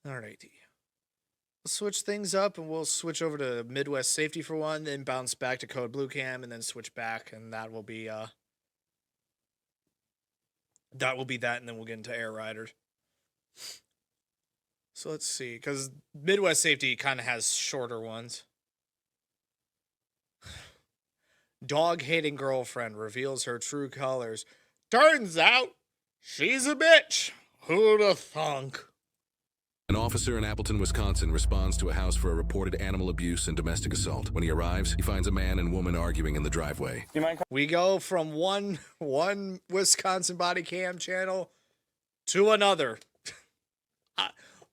Alrighty. Let's switch things up and we'll switch over to Midwest Safety for one, then bounce back to Code Blue Cam and then switch back, and that will be that, and then we'll get into Air Riders. So let's see, because Midwest Safety kind of has shorter ones. Dog-hating girlfriend reveals her true colors. Turns out, she's a bitch. Who'da thunk? An officer in Appleton, Wisconsin responds to a house for a reported animal abuse and domestic assault. When he arrives, he finds a man and woman arguing in the driveway. We go from one Wisconsin body cam channel to another.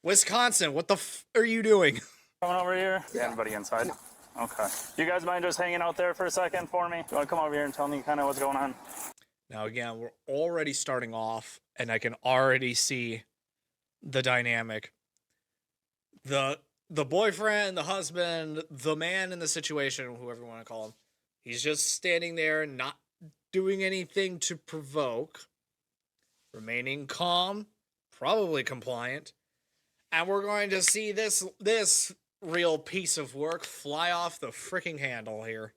Wisconsin, what the f are you doing? Coming over here? Yeah. Anybody inside? No. Okay. You guys mind just hanging out there for a second for me? You want to come over here and tell me kind of what's going on? Now, again, we're already starting off, and I can already see the dynamic. The boyfriend, the husband, the man in the situation, whoever you want to call him, he's just standing there, not doing anything to provoke, remaining calm, probably compliant, and we're going to see this real piece of work fly off the freaking handle here.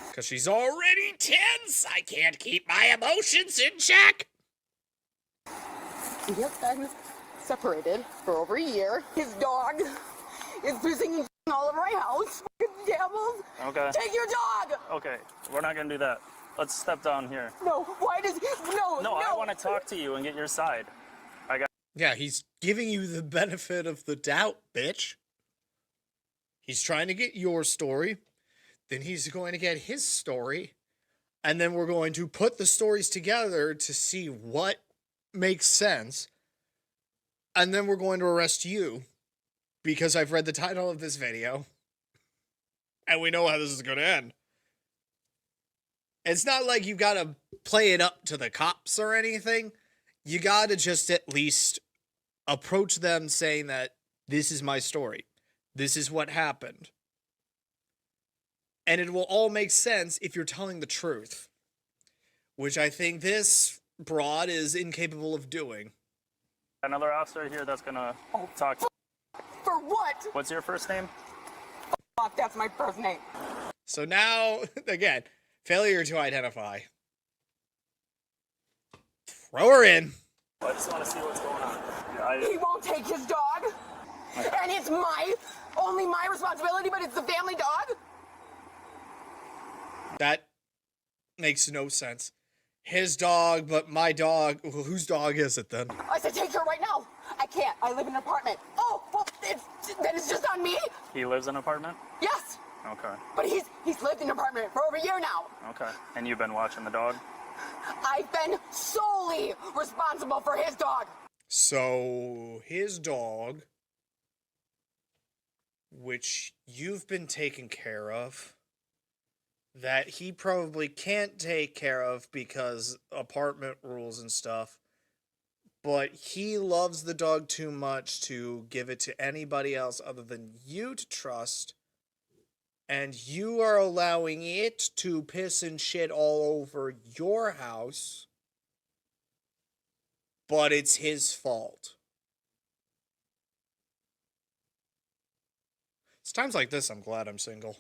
Because she's already tense. I can't keep my emotions in check. Yep, I'm separated for over a year. His dog is pissing all over my house. Devils. Okay. Take your dog. Okay, we're not gonna do that. Let's step down here. No, why does no? No, I want to talk to you and get your side. Yeah, he's giving you the benefit of the doubt, bitch. He's trying to get your story, then he's going to get his story, and then we're going to put the stories together to see what makes sense, and then we're going to arrest you, because I've read the title of this video, and we know how this is going to end. It's not like you got to play it up to the cops or anything. You got to just at least approach them saying that this is my story. This is what happened. And it will all make sense if you're telling the truth, which I think this broad is incapable of doing. Another officer here that's gonna talk. For what? What's your first name? Fuck, that's my first name. So now, again, failure to identify. Throw her in. I just want to see what's going on. He won't take his dog. Okay. And it's only my responsibility, but it's the family dog? That makes no sense. His dog, but my dog. Well, whose dog is it then? I said take her right now. I can't. I live in an apartment. Oh, well, then it's just on me? He lives in an apartment? Yes. Okay. But he's lived in an apartment for over a year now. Okay. And you've been watching the dog? I've been solely responsible for his dog. So, his dog, which you've been taking care of, that he probably can't take care of because apartment rules and stuff, but he loves the dog too much to give it to anybody else other than you to trust, and you are allowing it to piss and shit all over your house, but it's his fault. It's times like this I'm glad I'm single.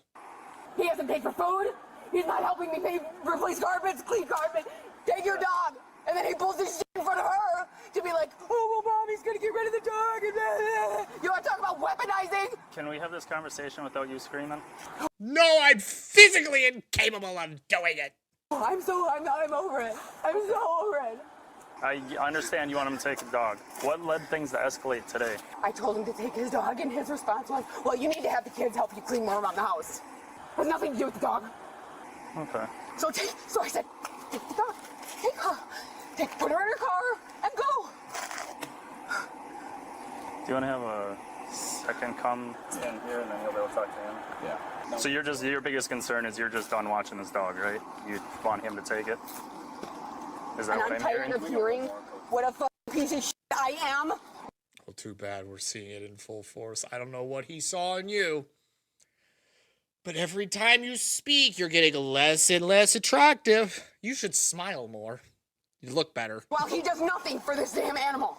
He hasn't paid for food. He's not helping me replace carpets, clean carpet. Take your dog. And then he pulls this shit in front of her to be like, oh, well, Mommy's gonna get rid of the dog. You want to talk about weaponizing? Can we have this conversation without you screaming? No, I'm physically incapable of doing it. I'm over it. I'm so over it. I understand you want him to take the dog. What led things to escalate today? I told him to take his dog, and his response was, well, you need to have the kids help you clean more around the house. Has nothing to do with the dog. Okay. So I said, take the dog. Take her. Put her in her car and go. Do you want to have a second come in here and then you'll be able to talk to him? Yeah. No. So your biggest concern is you're just done watching this dog, right? You want him to take it? Is that and what I'm tired of hearing what a fucking piece of shit I am. Well, too bad we're seeing it in full force. I don't know what he saw in you, But every time you speak, you're getting less and less attractive. You should smile more. You look better. While he does nothing for this damn animal.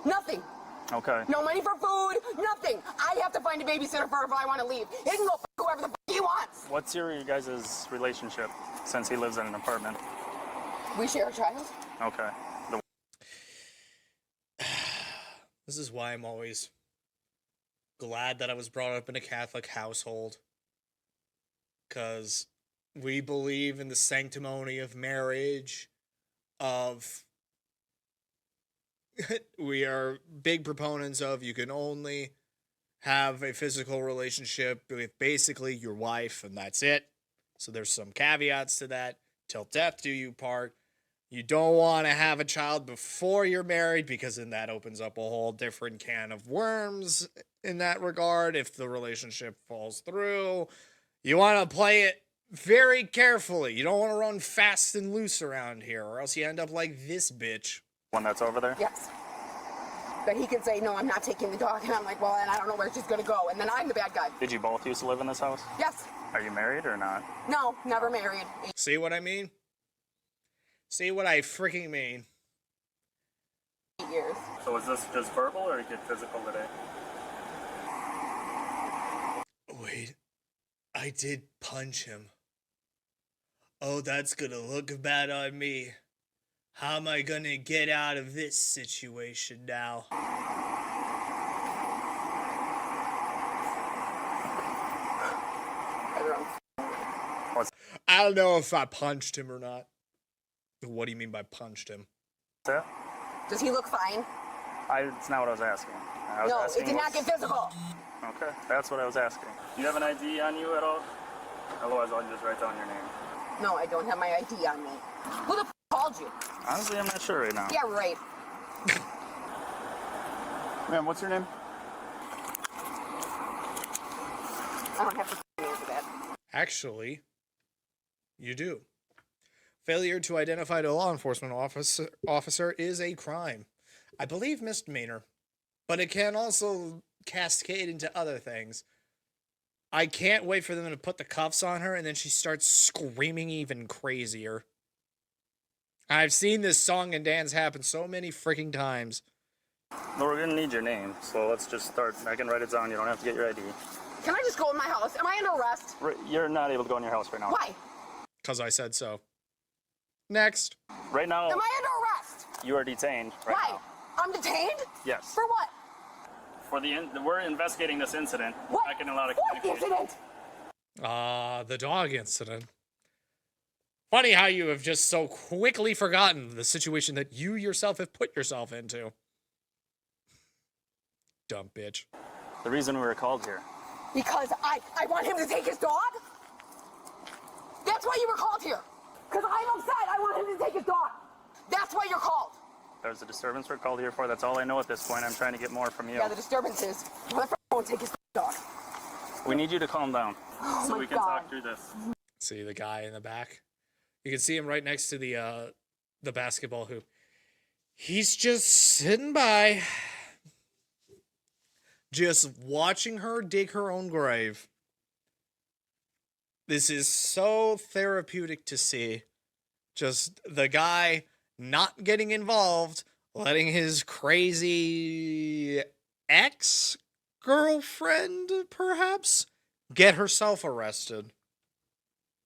Nothing. Okay. No money for food, nothing. I have to find a babysitter for if I want to leave. He can go f whoever the f he wants. What's your guys' relationship since he lives in an apartment? We share a child. Okay. This is why I'm always glad that I was brought up in a Catholic household. Because we believe in the sanctimony of marriage, we are big proponents of you can only have a physical relationship with basically your wife, and that's it. So there's some caveats to that. Till death do you part. You don't want to have a child before you're married, because then that opens up a whole different can of worms in that regard if the relationship falls through. You want to play it very carefully. You don't want to run fast and loose around here, or else you end up like this bitch. One that's over there? Yes. But he can say, no, I'm not taking the dog. And I'm like, well, and I don't know where she's going to go. And then I'm the bad guy. Did you both used to live in this house? Yes. Are you married or not? No, never married. See what I mean? See what I freaking mean? 8 years. So is this just verbal or you get physical today? Wait, I did punch him. Oh, that's gonna look bad on me. How am I gonna get out of this situation now? I don't know if I punched him or not. What do you mean by punched him? Yeah. Does he look fine? It's not what I was asking. No, it did not get physical. Okay, that's what I was asking. Do you have an ID on you at all? Otherwise, I'll just write down your name. No, I don't have my ID on me. Who the f called you? Honestly, I'm not sure right now. Yeah, right. Ma'am, what's your name? I don't have to answer that. Actually, you do. Failure to identify a law enforcement officer is a crime. I believe misdemeanor, but it can also cascade into other things. I can't wait for them to put the cuffs on her and then she starts screaming even crazier. I've seen this song and dance happen so many freaking times. No, we're gonna need your name, so let's just start. I can write it down. You don't have to get your ID. Can I just go in my house? Am I under arrest? You're not able to go in your house right now. Why? Because I said so. Next. Right now, Am I under arrest? you are detained. Right Why? now. I'm detained? Yes. For what? We're investigating this incident. What? Not getting a lot of What communication. incident? The dog incident. Funny how you have just so quickly forgotten the situation that you yourself have put yourself into. Dumb bitch. The reason we were called here. Because I want him to take his dog? That's why you were called here. Because I'm upset. I want him to take his dog. That's why you're called. There's a disturbance we're called here for. That's all I know at this point. I'm trying to get more from you. Yeah, the disturbance is motherfucker won't take his dog. We need you to calm down so my we can God. talk through this. See the guy in the back? You can see him right next to the basketball hoop. He's just sitting by, just watching her dig her own grave. This is so therapeutic to see. Just the guy not getting involved, letting his crazy ex-girlfriend, perhaps, get herself arrested.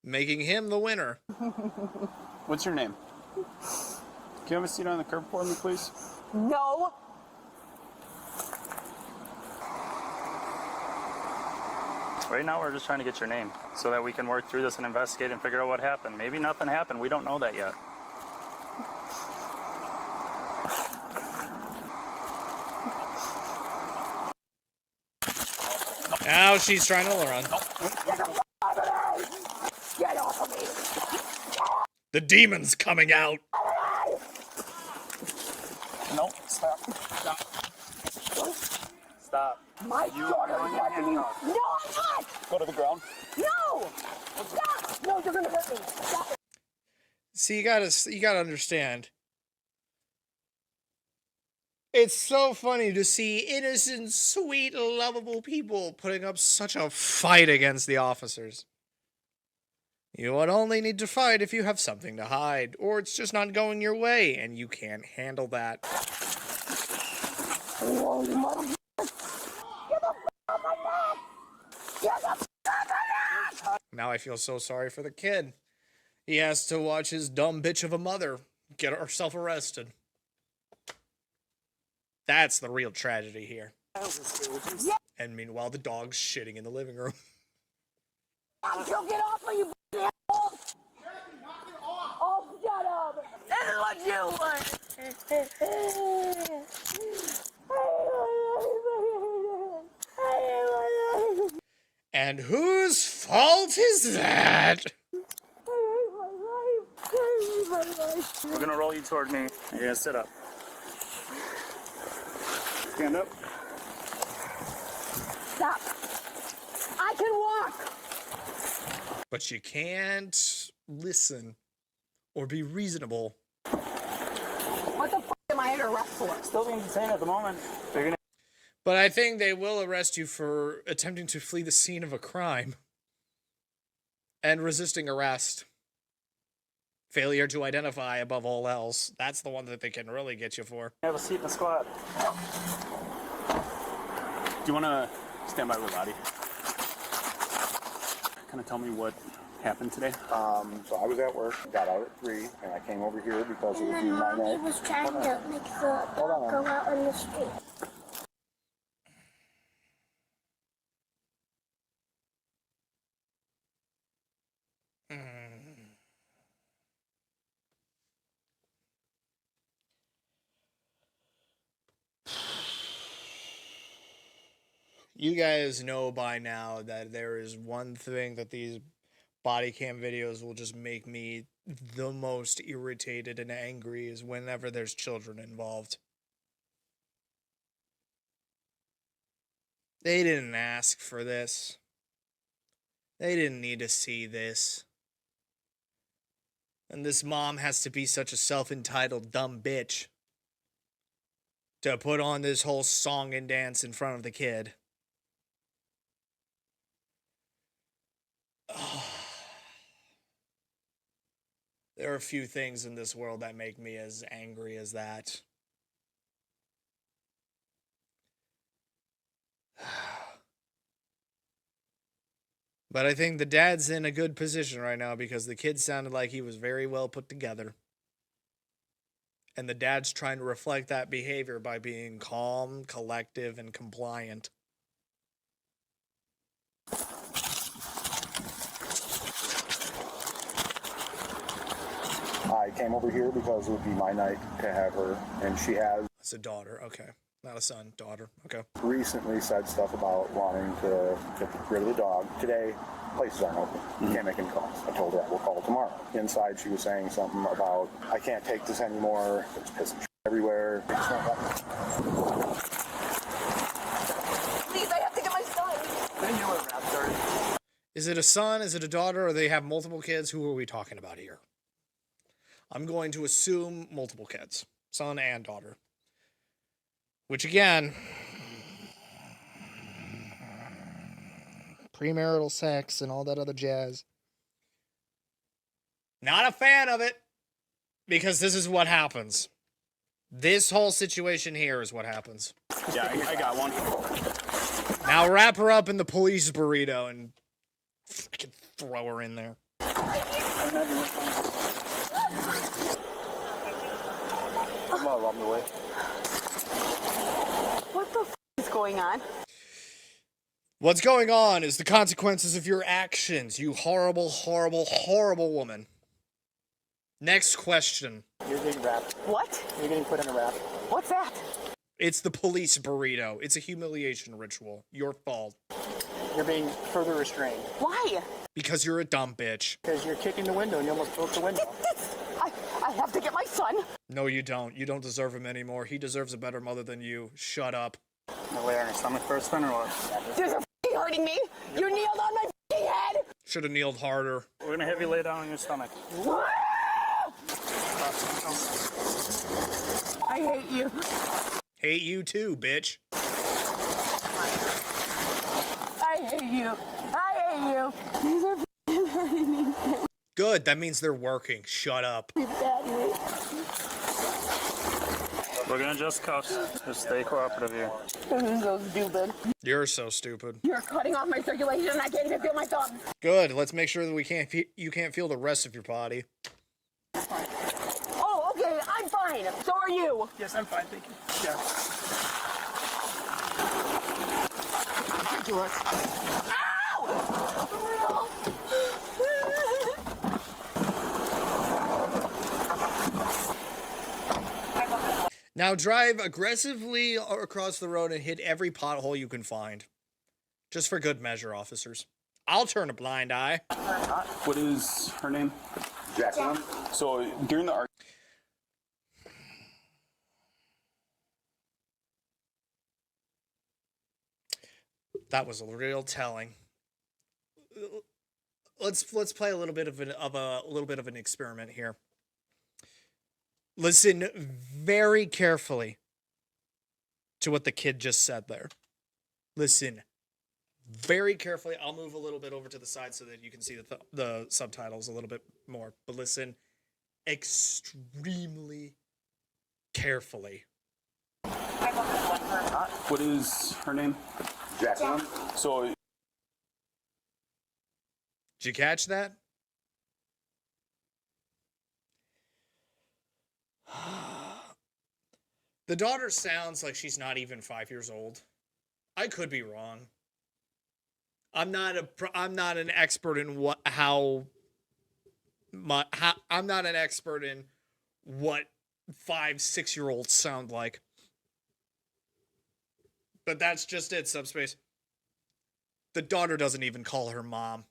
Making him the winner. What's your name? Can you have a seat on the curb for me, please? No. Right now, we're just trying to get your name so that we can work through this and investigate and figure out what happened. Maybe nothing happened. We don't know that yet. Now she's trying to run. Get off of me. The demon's coming out. No, stop. Stop. Stop. My daughter is watching you. No, I'm not. Go to the ground. No. Stop. No, you're going to hurt me. Stop it. See, you gotta understand. It's so funny to see innocent, sweet, lovable people putting up such a fight against the officers. You would only need to fight if you have something to hide, or it's just not going your way, and you can't handle that. Now I feel so sorry for the kid. He has to watch his dumb bitch of a mother get herself arrested. That's the real tragedy here. And meanwhile, the dog's shitting in the living room. She'll get off of you, asshole! Oh, shut up! This is what you want! And whose fault is that? We're gonna roll you toward me. You're gonna sit up. Stand up. Stop! I can walk! But you can't listen or be reasonable. What the fuck am I under arrest for? Still being detained at the moment. They're gonna. But I think they will arrest you for attempting to flee the scene of a crime and resisting arrest. Failure to identify above all else. That's the one that they can really get you for. Have a seat in the squad. Do you want to stand by with Lottie? Kind of tell me what happened today? So I was at work, got out at 3, and I came over here because it was And then my Mommy night. was trying to make the dog go out on the street. You guys know by now that there is one thing that these body cam videos will just make me the most irritated and angry is whenever there's children involved. They didn't ask for this. They didn't need to see this. And this mom has to be such a self-entitled dumb bitch to put on this whole song and dance in front of the kid. There are a few things in this world that make me as angry as that. But I think the dad's in a good position right now because the kid sounded like he was very well put together. And the dad's trying to reflect that behavior by being calm, collective, and compliant. I came over here because it would be my night to have her, and she has It's a daughter, okay. Not a son, daughter, okay. recently said stuff about wanting to get rid of the dog. Today, places aren't open. You can't make any calls. I told her I will call tomorrow. Inside, she was saying something about, I can't take this anymore. There's piss and shit everywhere. Please, I have to get my son! I knew it, Raptor. Is it a son? Is it a daughter? Or they have multiple kids? Who are we talking about here? I'm going to assume multiple kids. Son and daughter. Which, again, premarital sex and all that other jazz. Not a fan of it, because this is what happens. This whole situation here is what happens. Yeah, I got one. Now wrap her up in the police burrito and freaking throw her in there. I'm all on the way. What the f is going on? What's going on is the consequences of your actions, you horrible, horrible, horrible woman. Next question. You're getting wrapped. What? You're getting put in a wrap. What's that? It's the police burrito. It's a humiliation ritual. Your fault. You're being further restrained Why? Because you're a dumb bitch. because you're kicking the window and you almost broke the window. I have to get my son. No, you don't. You don't deserve him anymore. He deserves a better mother than you. Shut up. No way on your stomach first, then, or what? You're f***ing hurting me. You kneeled on my f***ing head. Should have kneeled harder. We're gonna have you lay down on your stomach. I hate you. Hate you too, bitch. I hate you. I hate you. These are f***ing hurting me. Good, that means they're working. Shut up. Daddy. We're gonna adjust cuffs. Just stay cooperative here. This is so stupid. You're so stupid. You're cutting off my circulation and I can't even feel my thumb. Good, let's make sure that you can't feel the rest of your body. Oh, okay, I'm fine. So are you. Yes, I'm fine, thank you. Yeah. Ridiculous. Ow! Now drive aggressively across the road and hit every pothole you can find. Just for good measure, officers. I'll turn a blind eye. What is her name? Jacqueline? So during the argument. That was a real telling. Let's play a little bit of an experiment here. Listen very carefully to what the kid just said there. Listen very carefully. I'll move a little bit over to the side so that you can see the subtitles a little bit more. But listen extremely carefully. What is her name? Jacqueline? So. Did you catch that? The daughter sounds like she's not even 5 years old. I could be wrong. I'm not an expert in I'm not an expert in what 5-6-year-olds sound like. But that's just it, Subspace. The daughter doesn't even call her mom.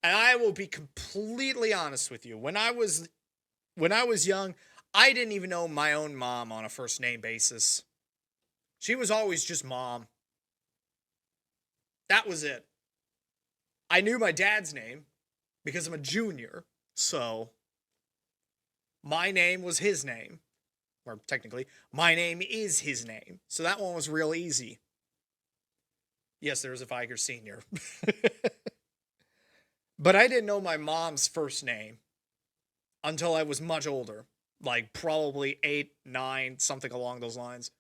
And I will be completely honest with you. When I was young, I didn't even know my own mom on a first name basis. She was always just mom. That was it. I knew my dad's name because I'm a junior, so my name was his name. Or technically, my name is his name. So that one was real easy. Yes, there was a Viger senior. But I didn't know my mom's first name until I was much older. Like probably 8, 9, something along those lines.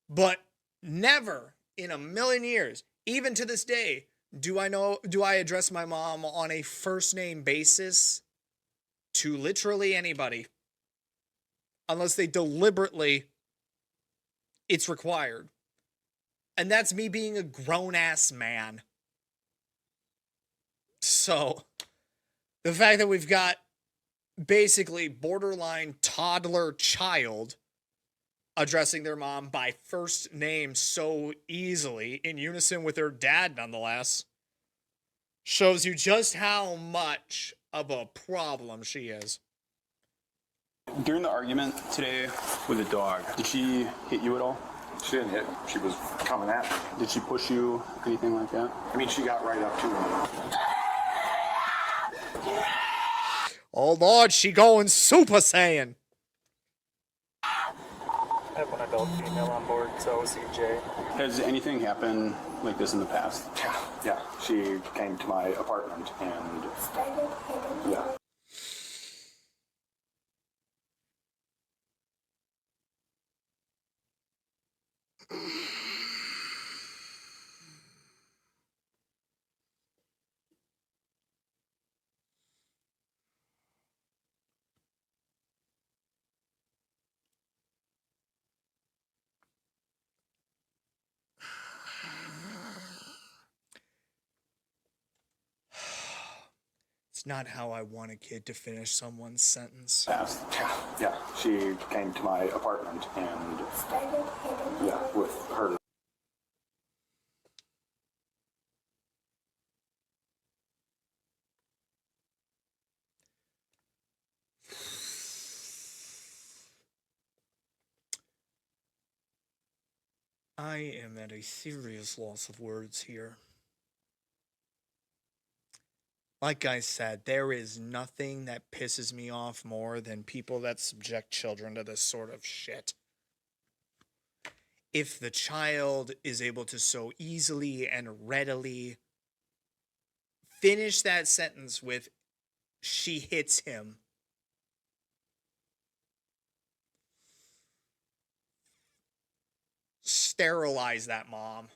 But never in a million years, even to this day, do I address my mom on a first name basis to literally anybody. Unless they deliberately, it's required. And that's me being a grown-ass man. So, the fact that we've got basically borderline toddler child addressing their mom by first name so easily, in unison with her dad nonetheless, shows you just how much of a problem she is. During the argument today with the dog, did she hit you at all? She didn't hit. She was coming at me. Did she push you, anything like that? I mean, she got right up to me. Oh Lord, she going Super Saiyan. I have one adult female on board, so CJ. Has anything happened like this in the past? Yeah. She came to my apartment and Started hitting. yeah. It's not how I want a kid to finish someone's sentence. Past. Yeah. She came to my apartment and Started hitting. yeah, with her. I am at a serious loss of words here. Like I said, there is nothing that pisses me off more than people that subject children to this sort of shit. if the child is able to so easily and readily finish that sentence with, she hits him, sterilize that mom.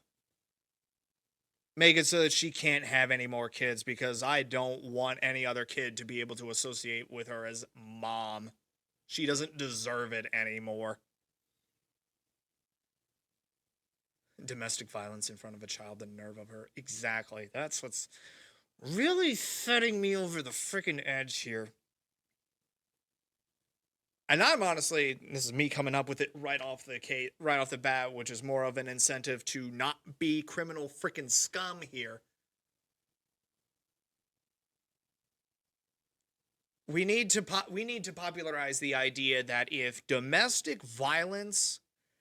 Make it so that she can't have any more kids, because I don't want any other kid to be able to associate with her as mom. She doesn't deserve it anymore. Domestic violence in front of a child, the nerve of her. Exactly. That's what's really setting me over the freaking edge here. And I'm honestly, this is me coming up with it right off the bat, which is more of an incentive to not be criminal freaking scum here. We need to popularize the idea that if domestic violence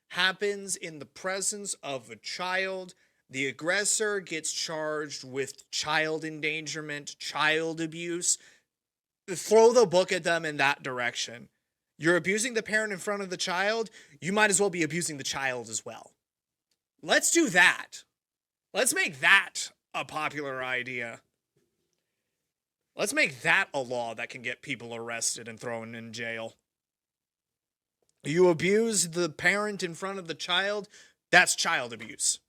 happens in the presence of a child, the aggressor gets charged with child endangerment, child abuse. Throw the book at them in that direction. You're abusing the parent in front of the child, you might as well be abusing the child as well. Let's do that. Let's make that a popular idea. Let's make that a law that can get people arrested and thrown in jail. You abuse the parent in front of the child, that's child abuse.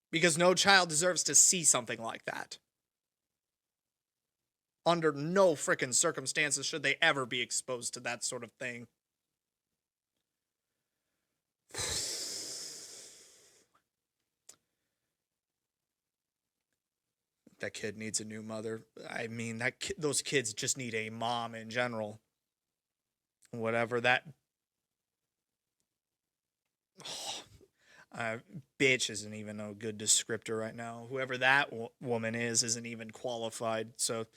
Because no child deserves to see something like that. Under no frickin' circumstances should they ever be exposed to that sort of thing. That kid needs a new mother. I mean, those kids just need a mom in general. Whatever that... bitch isn't even a good descriptor right now. Whoever that woman isn't even qualified. So...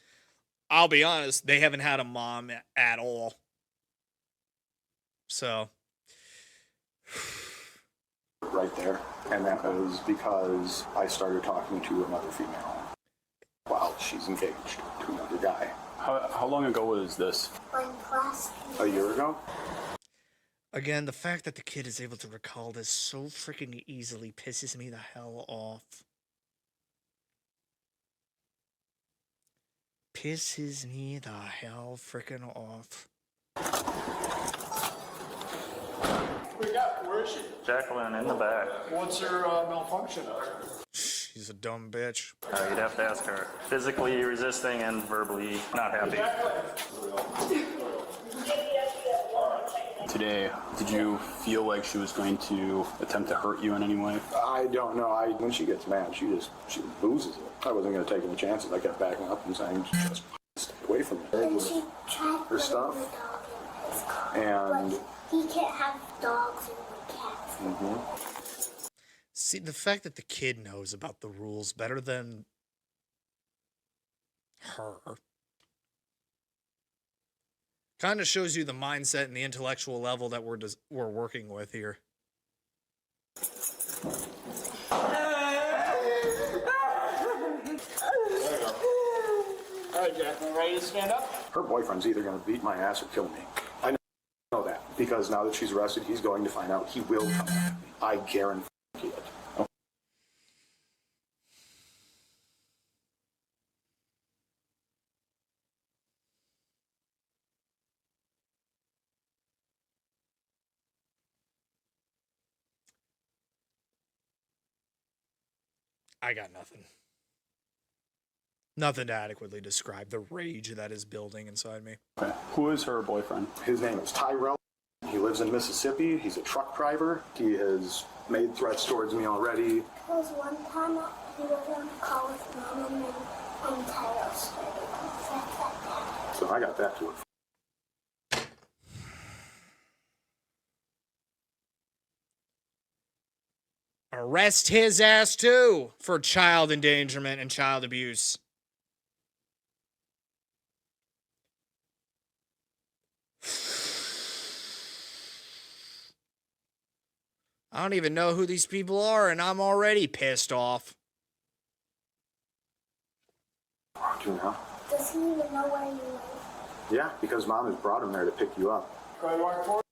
I'll be honest, they haven't had a mom at all. So. Right there. And that was because I started talking to another female while she's engaged to another guy. How long ago was this? A year ago? Again, the fact that the kid is able to recall this so freaking easily pisses me the hell off. Pisses me the hell freaking off. Where is she? Jacqueline in the back. What's her malfunction? She's a dumb bitch. You'd have to ask her. Physically resisting and verbally not happy. Today, did you feel like she was going to attempt to hurt you in any way? I don't know. When she gets mad, she loses it. I wasn't going to take any chances. I kept backing up and saying, just stay away from her. Her stuff. And he can't have dogs and cats. Mm-hmm. See, the fact that the kid knows about the rules better than her kind of shows you the mindset and the intellectual level that we're working with here. All right, Jacqueline, ready to stand up? Her boyfriend's either going to beat my ass or kill me. I know that. Because now that she's arrested, he's going to find out. He will come after me. I guarantee it. I got nothing. Nothing to adequately describe the rage that is building inside me. Okay. Who is her boyfriend? His name is Tyrell. He lives in Mississippi. He's a truck driver. He has made threats towards me already. There was one time he was on a call with Mom and Tyrell started threats like that. So I got that to it. Arrest his ass too for child endangerment and child abuse. I don't even know who these people are, and I'm already pissed off. Do you know? Does he even know where you live? Yeah, because Mom has brought him there to pick you up. Go ahead, walk forward.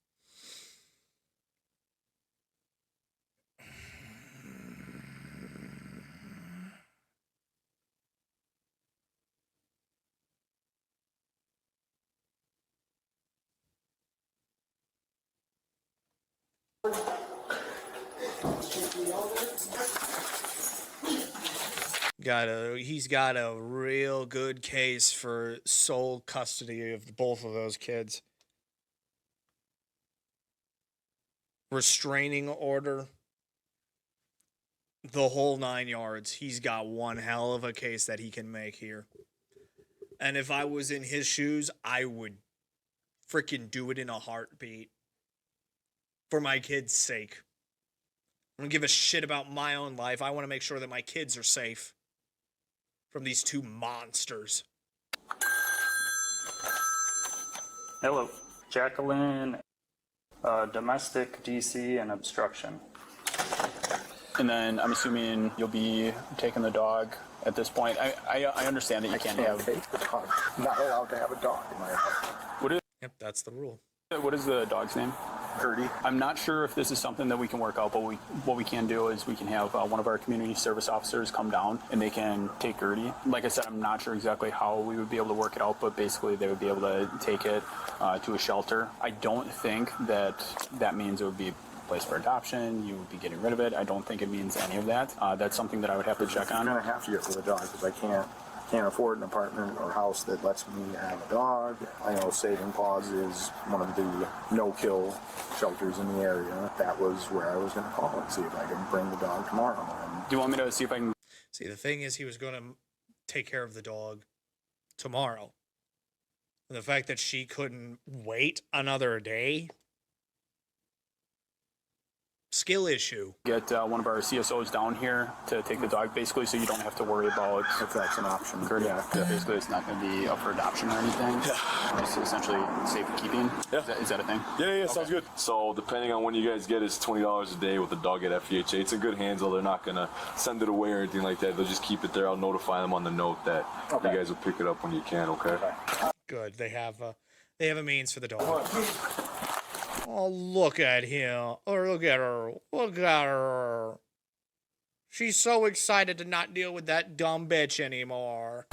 He's got a real good case for sole custody of both of those kids. Restraining order, the whole 9 yards. He's got one hell of a case that he can make here. And if I was in his shoes, I would freaking do it in a heartbeat. For my kids' sake. I don't give a shit about my own life. I want to make sure that my kids are safe from these two monsters. Hello. Jacqueline, domestic, DC, and obstruction. And then I'm assuming you'll be taking the dog at this point. I understand that you can't have... Take the dog. I'm not allowed to have a dog in my house. Yep, that's the rule. What is the dog's name? Gertie. I'm not sure if this is something that we can work out, but what we can do is we can have one of our community service officers come down and they can take Gertie. Like I said, I'm not sure exactly how we would be able to work it out, but basically they would be able to take it to a shelter. I don't think that means it would be placed for adoption. You would be getting rid of it. I don't think it means any of that. That's something that I would have to check on. I'm going to have to get rid of the dog because I can't afford an apartment or house that lets me have a dog. I know Saving Paws is one of the no-kill shelters in the area. That was where I was going to call and see if I could bring the dog tomorrow. Do you want me to see if I can... See, the thing is, he was going to take care of the dog tomorrow. And the fact that she couldn't wait another day... Skill issue. Get one of our CSOs down here to take the dog, basically, so you don't have to worry about if that's an option. Yeah, basically, it's not going to be up for adoption or anything. Yeah. It's essentially safe keeping. Yeah. Is that a thing? Yeah, okay. Sounds good. So depending on when you guys get, it's $20 a day with the dog at FEHA. It's in good hands, though. They're not going to send it away or anything like that. They'll just keep it there. I'll notify them on the note that you guys will pick it up when you can, okay? Good. They have a means for the dog. Oh, look at him. Or look at her. Look at her. She's so excited to not deal with that dumb bitch anymore.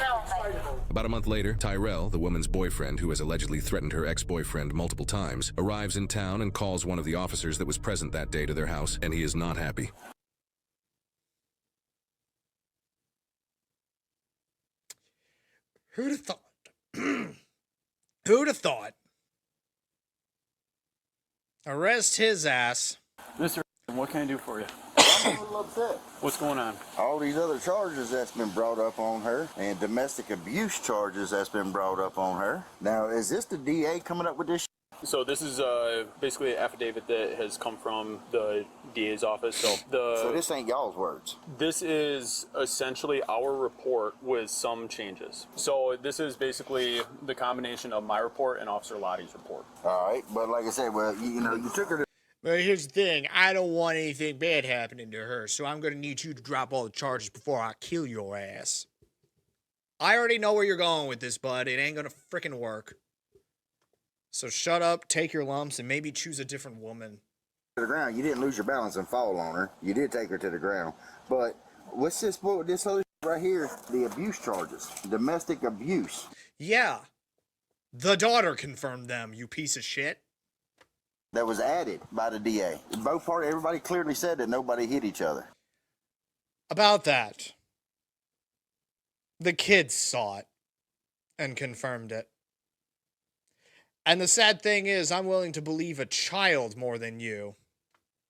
About a month later, Tyrell, the woman's boyfriend who has allegedly threatened her ex-boyfriend multiple times, arrives in town and calls one of the officers that was present that day to their house, and he is not happy. Who'd have thought? Who'd have thought? Arrest his ass. Mr. What can I do for you? I'm a little upset. What's going on? All these other charges that's been brought up on her and domestic abuse charges that's been brought up on her. Now, is this the DA coming up with this? So this is basically an affidavit that has come from the DA's office. So this ain't y'all's words. This is essentially our report with some changes. So this is basically the combination of my report and Officer Lottie's report. All right, but like I said, well, you know, you took her to... But here's the thing. I don't want anything bad happening to her, so I'm going to need you to drop all the charges before I kill your ass. I already know where you're going with this, bud. It ain't going to frickin' work. So shut up, take your lumps, and maybe choose a different woman. To the ground. You didn't lose your balance and fall on her. You did take her to the ground. But what's this other right here? The abuse charges. Domestic abuse. Yeah. The daughter confirmed them, you piece of shit. That was added by the DA. Both parties, everybody clearly said that nobody hit each other. About that, the kids saw it and confirmed it. And the sad thing is, I'm willing to believe a child more than you.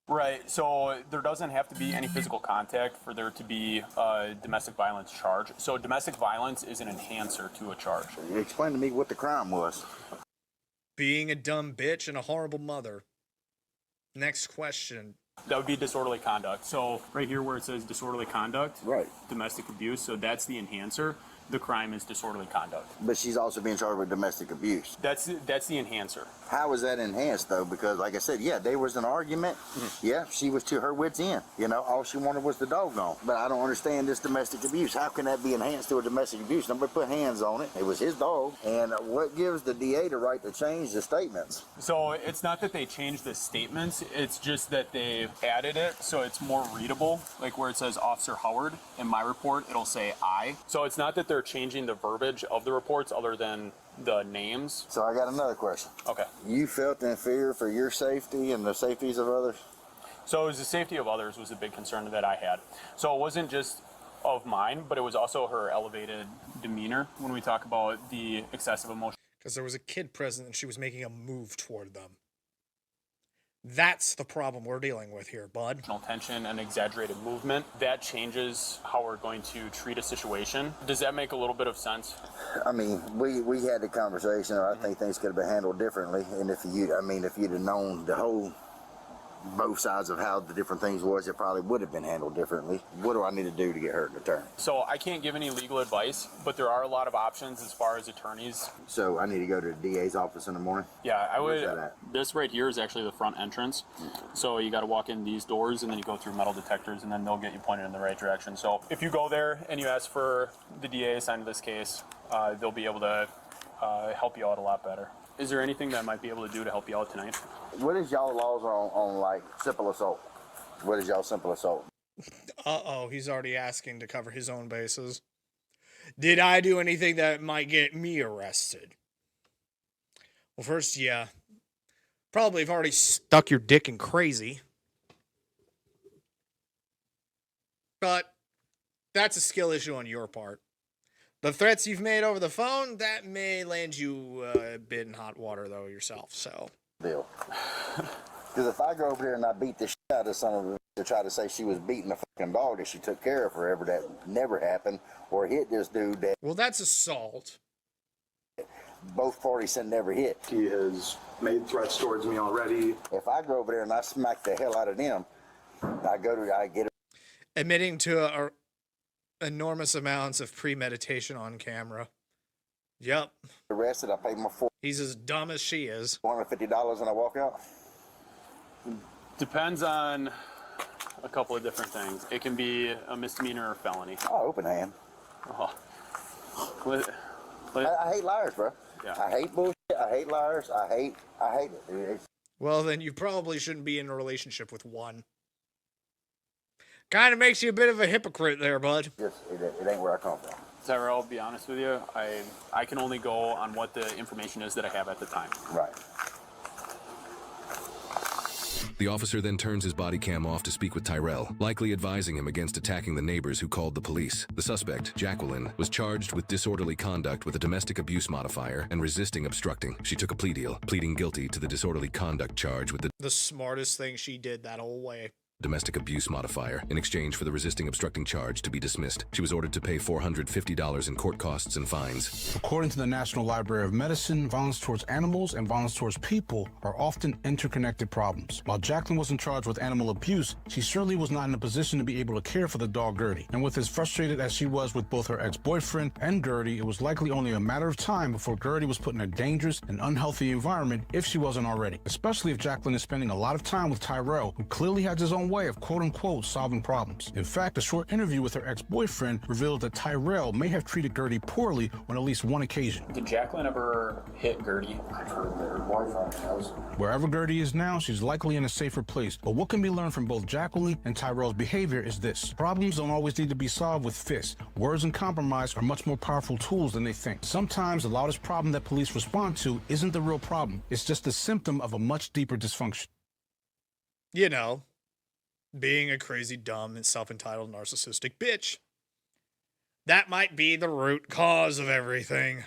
Right, so there doesn't have to be any physical contact for there to be a domestic violence charge. So domestic violence is an enhancer to a charge. Explain to me what the crime was. Being a dumb bitch and a horrible mother. Next question. That would be disorderly conduct. So right here where it says disorderly conduct, right, domestic abuse, so that's the enhancer. The crime is disorderly conduct. But she's also being charged with domestic abuse. That's the enhancer. How was that enhanced, though? Because, like I said, yeah, there was an argument. Mm-hmm. Yeah, she was to her wits' end. You know, all she wanted was the dog gone. But I don't understand this domestic abuse. How can that be enhanced to a domestic abuse? Nobody put hands on it. It was his dog. And what gives the DA the right to change the statements? So it's not that they changed the statements. It's just that they added it so it's more readable. Like where it says Officer Howard, in my report, it'll say I. So it's not that they're changing the verbiage of the reports other than the names. So I got another question. Okay. You felt in fear for your safety and the safeties of others? So it was the safety of others was a big concern that I had. So it wasn't just of mine, but it was also her elevated demeanor when we talk about the excessive emotion. Because there was a kid present and she was making a move toward them. That's the problem we're dealing with here, bud. Tension and exaggerated movement, that changes how we're going to treat a situation. Does that make a little bit of sense? I mean, we had the conversation. I think things could have been handled differently. And if you'd have known the whole both sides of how the different things was, it probably would have been handled differently. What do I need to do to get her an attorney? So I can't give any legal advice, but there are a lot of options as far as attorneys. So I need to go to the DA's office in the morning? Yeah, I would. Where's that at? This right here is actually the front entrance. So you got to walk in these doors and then you go through metal detectors and then they'll get you pointed in the right direction. So if you go there and you ask for the DA assigned to this case, they'll be able to help you out a lot better. Is there anything that I might be able to do to help you out tonight? What is y'all laws on like simple assault? What is y'all simple assault? Uh-oh, he's already asking to cover his own bases. Did I do anything that might get me arrested? Well, first, yeah. Probably have already stuck your dick in crazy. But that's a skill issue on your part. The threats you've made over the phone, that may land you a bit in hot water, though, yourself, so. Deal. Because if I go over there and I beat the shit out of some of them to try to say she was beating a fucking dog that she took care of forever, that never happened, or hit this dude that... Well, that's assault. Both parties had never hit. He has made threats towards me already. If I go over there and I smack the hell out of them, I get... Admitting to enormous amounts of premeditation on camera. Yep. Arrested, I pay my He's as dumb as she is. $450 and I walk out? Depends on a couple of different things. It can be a misdemeanor or felony. Oh, open hand. Oh. I hate liars, bro. Yeah. I hate bullshit. I hate liars. I hate it. Well, then you probably shouldn't be in a relationship with one. Kind of makes you a bit of a hypocrite there, bud. It ain't where I come from. Tyrell, I'll be honest with you. I can only go on what the information is that I have at the time. Right. The officer then turns his body cam off to speak with Tyrell, likely advising him against attacking the neighbors who called the police. The suspect, Jacqueline, was charged with disorderly conduct with a domestic abuse modifier and resisting obstructing. She took a plea deal, pleading guilty to the disorderly conduct charge with the smartest thing she did that whole way. Domestic abuse modifier in exchange for the resisting obstructing charge to be dismissed. She was ordered to pay $450 in court costs and fines. According to the National Library of Medicine, violence towards animals and violence towards people are often interconnected problems. While Jacqueline wasn't charged with animal abuse, she certainly was not in a position to be able to care for the dog Gertie. And with as frustrated as she was with both her ex-boyfriend and Gertie, it was likely only a matter of time before Gertie was put in a dangerous and unhealthy environment if she wasn't already. Especially if Jacqueline is spending a lot of time with Tyrell, who clearly has his own way of quote-unquote solving problems. In fact, a short interview with her ex-boyfriend revealed that Tyrell may have treated Gertie poorly on at least one occasion. Did Jacqueline ever hit Gertie? I've heard that her boyfriend has. Wherever Gertie is now, she's likely in a safer place. But what can be learned from both Jacqueline and Tyrell's behavior is this. Problems don't always need to be solved with fists. Words and compromise are much more powerful tools than they think. Sometimes the loudest problem that police respond to isn't the real problem. It's just a symptom of a much deeper dysfunction. You know, being a crazy, dumb, and self-entitled narcissistic bitch. That might be the root cause of everything.